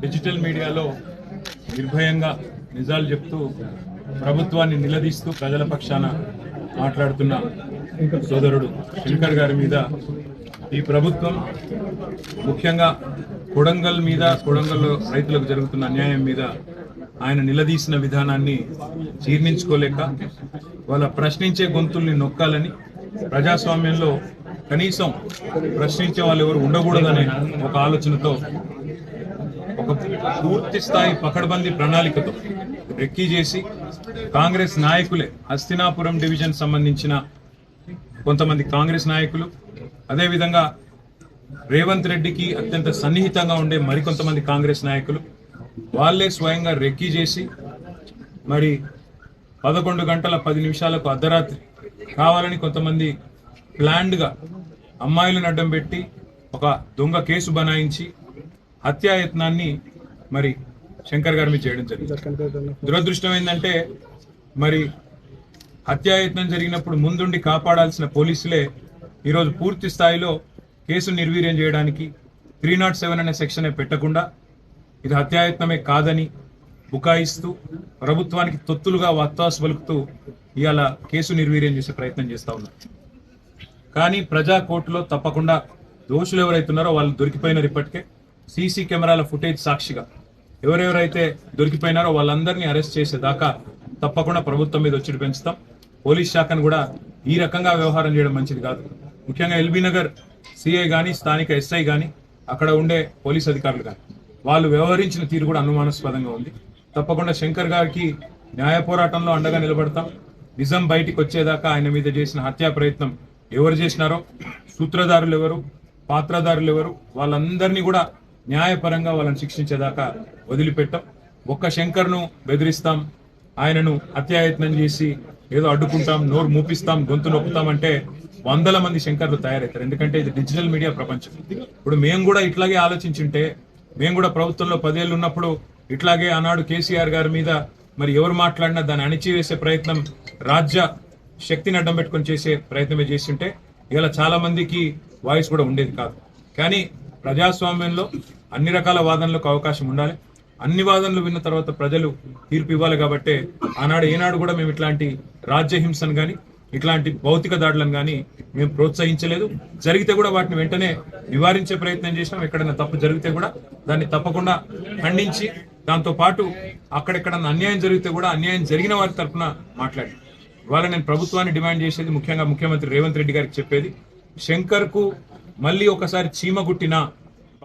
Digital మీడియాలో నిర్భయంగా నిజాలు చెప్తూ ప్రభుత్వాన్ని నిలదీస్తూ ప్రజల పక్షాన మాట్లాడుతున్న సోదరుడు శంకర్ గారి మీద ఈ ప్రభుత్వం ముఖ్యంగా కొడంగల్లో రైతులకు జరుగుతున్న అన్యాయం మీద ఆయన నిలదీసిన విధానాన్ని జీర్ణించుకోలేక వాళ్ళ ప్రశ్నించే గొంతుల్ని నొక్కాలని, ప్రజాస్వామ్యంలో కనీసం ప్రశ్నించే వాళ్ళు ఎవరు ఉండకూడదనే ఒక ఆలోచనతో ఒక పూర్తి స్థాయి పకడ్బందీ ప్రణాళికతో రెక్కీ చేసి కాంగ్రెస్ నాయకులే, హస్తినాపురం డివిజన్ సంబంధించిన కొంతమంది కాంగ్రెస్ నాయకులు, అదేవిధంగా రేవంత్ రెడ్డికి అత్యంత సన్నిహితంగా ఉండే మరికొంతమంది కాంగ్రెస్ నాయకులు వాళ్లే స్వయంగా రెక్కీ చేసి మరి 11 గంటల 10 నిమిషాలకు అర్ధరాత్రి కావాలని కొంతమంది ప్లాన్డ్గా అమ్మాయిలను అడ్డం పెట్టి ఒక దొంగ కేసు బనాయించి హత్యాయత్నాన్ని మరి శంకర్ గారి మీద చేయడం జరిగింది. దురదృష్టం ఏంటంటే మరి హత్యాయత్నం జరిగినప్పుడు ముందుండి కాపాడాల్సిన పోలీసులే ఈరోజు పూర్తి స్థాయిలో కేసు నిర్వీర్యం చేయడానికి 307 అనే సెక్షన్ పెట్టకుండా ఇది హత్యాయత్నమే కాదని బుకాయిస్తూ ప్రభుత్వానికి తొత్తులుగా వత్తాసు పలుకుతూ ఇవాళ కేసు నిర్వీర్యం చేసే ప్రయత్నం చేస్తా ఉన్నారు. కానీ ప్రజా కోర్టులో తప్పకుండా దోషులు ఎవరైతున్నారో వాళ్ళు దొరికిపోయినారు. ఇప్పటికే సీసీ కెమెరాల ఫుటేజ్ సాక్షిగా ఎవరెవరైతే దొరికిపోయినారో వాళ్ళందరినీ అరెస్ట్ చేసేదాకా తప్పకుండా ప్రభుత్వం మీద ఒత్తిడి పెంచుతాం. పోలీస్ శాఖను కూడా ఈ రకంగా వ్యవహారం చేయడం మంచిది కాదు. ముఖ్యంగా ఎల్బీ నగర్ సిఐ కానీ స్థానిక ఎస్ఐ కానీ అక్కడ ఉండే పోలీస్ అధికారులు కానీ వాళ్ళు వ్యవహరించిన తీరు కూడా అనుమానాస్పదంగా ఉంది. తప్పకుండా శంకర్ గారికి న్యాయ పోరాటంలో అండగా నిలబడతాం. నిజం బయటికి వచ్చేదాకా ఆయన మీద చేసిన హత్యా ప్రయత్నం ఎవరు చేసినారో, సూత్రధారులు ఎవరు, పాత్రధారులు ఎవరు, వాళ్ళందరినీ కూడా న్యాయపరంగా వాళ్ళని శిక్షించేదాకా వదిలిపెట్టాం. ఒక్క శంకర్ను బెదిరిస్తాం, ఆయనను హత్యాయత్నం చేసి ఏదో అడ్డుకుంటాం, నోరు మూపిస్తాం, గొంతు నొక్కుతామంటే 100 మంది శంకర్లు తయారవుతారు. ఎందుకంటే ఇది డిజిటల్ మీడియా ప్రపంచం. ఇప్పుడు మేము కూడా ఇట్లాగే ఆలోచించుంటే, మేము కూడా ప్రభుత్వంలో 10 ఏళ్ళు ఉన్నప్పుడు ఇట్లాగే ఆనాడు కేసీఆర్ గారి మీద మరి ఎవరు మాట్లాడినా దాన్ని అణిచివేసే ప్రయత్నం, రాజ్య శక్తిని అడ్డం పెట్టుకొని చేసే ప్రయత్నమే చేస్తుంటే ఇలా చాలా మందికి వాయిస్ కూడా ఉండేది కాదు. కానీ ప్రజాస్వామ్యంలో అన్ని రకాల వాదనలకు అవకాశం ఉండాలి. అన్ని వాదనలు విన్న తర్వాత ప్రజలు తీర్పు ఇవ్వాలి. కాబట్టి ఆనాడు ఏనాడు కూడా మేము ఇట్లాంటి రాజ్యహింసను కానీ ఇట్లాంటి భౌతిక దాడులను కానీ మేము ప్రోత్సహించలేదు. జరిగితే కూడా వాటిని వెంటనే నివారించే ప్రయత్నం చేసినాం. ఎక్కడైనా తప్పు జరిగితే కూడా దాన్ని తప్పకుండా ఖండించి, దాంతో పాటు అక్కడెక్కడన్నా అన్యాయం జరిగితే కూడా అన్యాయం జరిగిన వారి తరఫున మాట్లాడి ఇవాళ నేను ప్రభుత్వాన్ని డిమాండ్ చేసేది, ముఖ్యంగా ముఖ్యమంత్రి రేవంత్ రెడ్డి గారికి చెప్పేది, శంకర్ కు మళ్ళీ ఒకసారి చీమ గుట్టినా